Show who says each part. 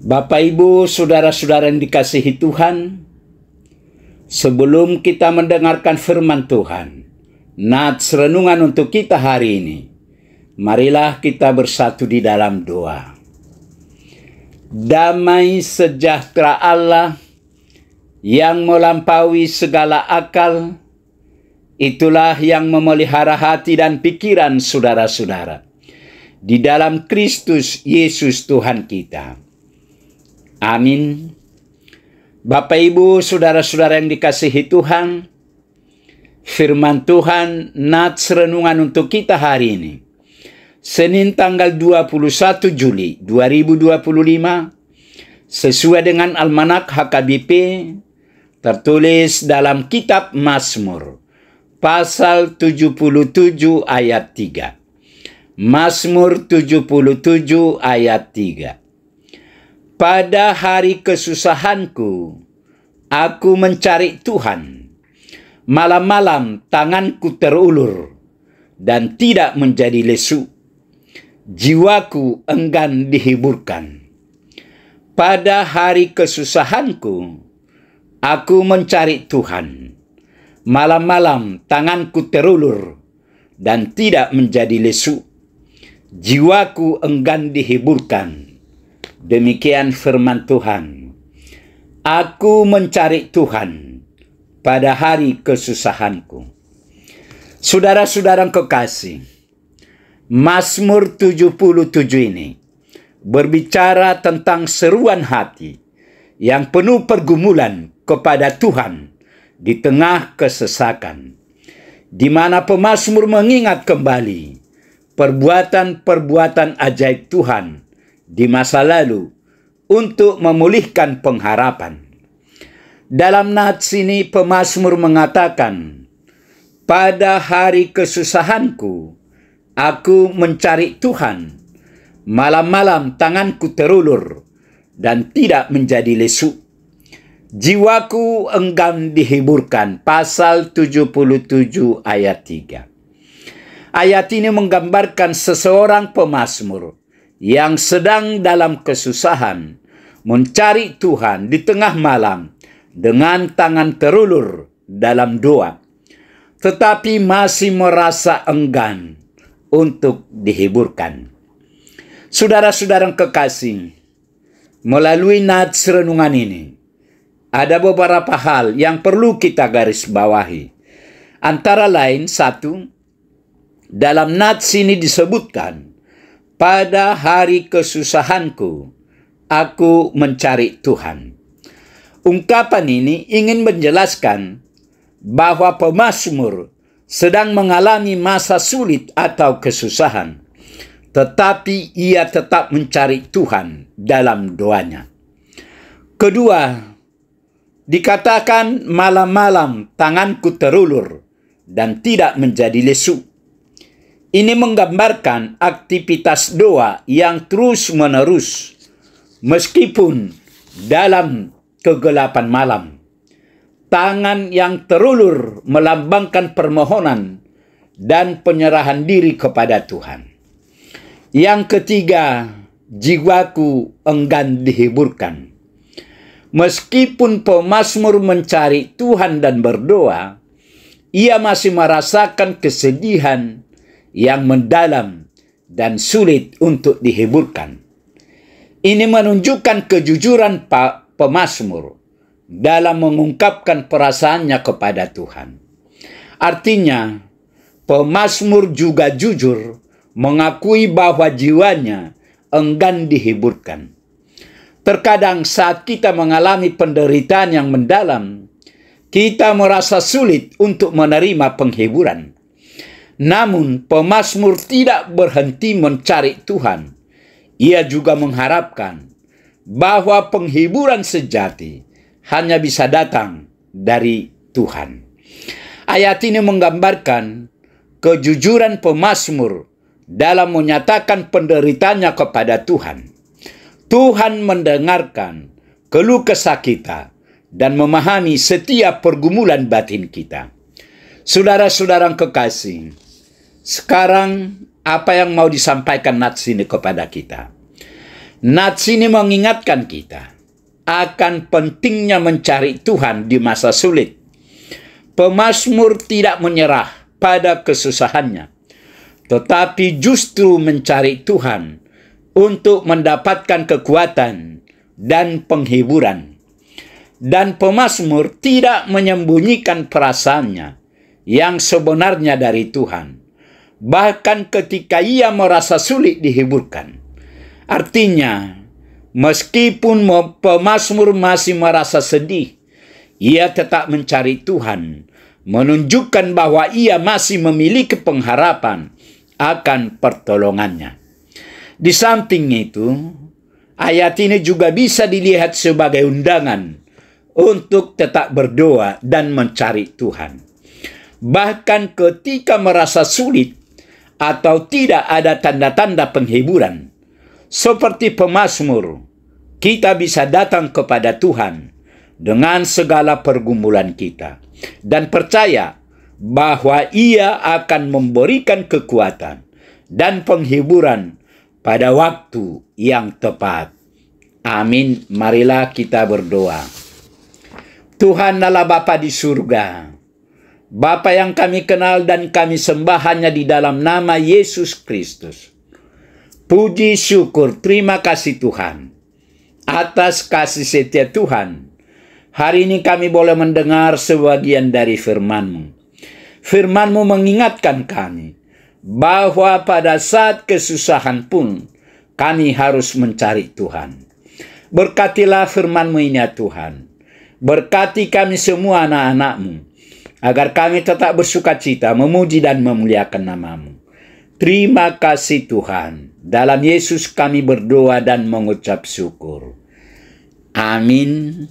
Speaker 1: Bapak, Ibu, saudara-saudara yang dikasihi Tuhan, sebelum kita mendengarkan firman Tuhan, nats renungan untuk kita hari ini, marilah kita bersatu di dalam doa. Damai sejahtera Allah yang melampaui segala akal, itulah yang memelihara hati dan pikiran saudara-saudara di dalam Kristus Yesus Tuhan kita. Amin. Bapak, Ibu, saudara-saudara yang dikasihi Tuhan, firman Tuhan nats renungan untuk kita hari ini, Senin tanggal 21 Juli 2025, sesuai dengan Almanak HKBP, tertulis dalam kitab Mazmur, pasal 77 ayat 3. Mazmur 77 ayat 3. Pada hari kesusahanku, aku mencari Tuhan. Malam-malam tanganku terulur dan tidak menjadi lesu. Jiwaku enggan dihiburkan. Pada hari kesusahanku, aku mencari Tuhan. Malam-malam tanganku terulur dan tidak menjadi lesu. Jiwaku enggan dihiburkan. Demikian firman Tuhan. Aku mencari Tuhan pada hari kesusahanku. Saudara-saudara kekasih, Mazmur 77 ini berbicara tentang seruan hati yang penuh pergumulan kepada Tuhan di tengah kesesakan, di mana pemazmur mengingat kembali perbuatan-perbuatan ajaib Tuhan di masa lalu untuk memulihkan pengharapan. Dalam nats ini pemazmur mengatakan, pada hari kesusahanku, aku mencari Tuhan. Malam-malam tanganku terulur dan tidak menjadi lesu. Jiwaku enggan dihiburkan. Pasal 77 ayat 3. Ayat ini menggambarkan seseorang pemazmur yang sedang dalam kesusahan, mencari Tuhan di tengah malam dengan tangan terulur dalam doa, tetapi masih merasa enggan untuk dihiburkan. Saudara-saudara kekasih, melalui nats renungan ini, ada beberapa hal yang perlu kita garis bawahi. Antara lain, satu, dalam nats ini disebutkan, pada hari kesusahanku, aku mencari Tuhan. Ungkapan ini ingin menjelaskan bahwa pemazmur sedang mengalami masa sulit atau kesusahan, tetapi ia tetap mencari Tuhan dalam doanya. Kedua, dikatakan malam-malam tanganku terulur dan tidak menjadi lesu. Ini menggambarkan aktivitas doa yang terus-menerus meskipun dalam kegelapan malam. Tangan yang terulur melambangkan permohonan dan penyerahan diri kepada Tuhan. Yang ketiga, jiwaku enggan dihiburkan. Meskipun pemazmur mencari Tuhan dan berdoa, ia masih merasakan kesedihan yang mendalam dan sulit untuk dihiburkan. Ini menunjukkan kejujuran pemazmur dalam mengungkapkan perasaannya kepada Tuhan. Artinya, pemazmur juga jujur mengakui bahwa jiwanya enggan dihiburkan. Terkadang saat kita mengalami penderitaan yang mendalam, kita merasa sulit untuk menerima penghiburan. Namun, pemazmur tidak berhenti mencari Tuhan. Ia juga mengharapkan bahwa penghiburan sejati hanya bisa datang dari Tuhan. Ayat ini menggambarkan kejujuran pemazmur dalam menyatakan penderitaannya kepada Tuhan. Tuhan mendengarkan keluh kesah kita dan memahami setiap pergumulan batin kita. Saudara-saudara kekasih, sekarang apa yang mau disampaikan nats ini kepada kita? Nats ini mengingatkan kita akan pentingnya mencari Tuhan di masa sulit. Pemazmur tidak menyerah pada kesusahannya, tetapi justru mencari Tuhan untuk mendapatkan kekuatan dan penghiburan. Dan pemazmur tidak menyembunyikan perasaannya yang sebenarnya dari Tuhan, bahkan ketika ia merasa sulit dihiburkan. Artinya, meskipun pemazmur masih merasa sedih, ia tetap mencari Tuhan, menunjukkan bahwa ia masih memiliki pengharapan akan pertolongannya. Di samping itu, ayat ini juga bisa dilihat sebagai undangan untuk tetap berdoa dan mencari Tuhan. Bahkan ketika merasa sulit atau tidak ada tanda-tanda penghiburan, seperti pemazmur, kita bisa datang kepada Tuhan dengan segala pergumulan kita dan percaya bahwa Ia akan memberikan kekuatan dan penghiburan pada waktu yang tepat. Amin. Marilah kita berdoa. Tuhan adalah Bapa di surga, Bapa yang kami kenal dan kami sembah hanya di dalam nama Yesus Kristus. Puji syukur, terima kasih Tuhan atas kasih setia Tuhan. Hari ini kami boleh mendengar sebagian dari firman-Mu. Firman-Mu mengingatkan kami bahwa pada saat kesusahan pun kami harus mencari Tuhan. Berkatilah firman-Mu ini ya Tuhan. Berkati kami semua anak-anak-Mu, agar kami tetap bersukacita, memuji dan memuliakan nama-Mu. Terima kasih Tuhan. Dalam Yesus kami berdoa dan mengucap syukur. Amin.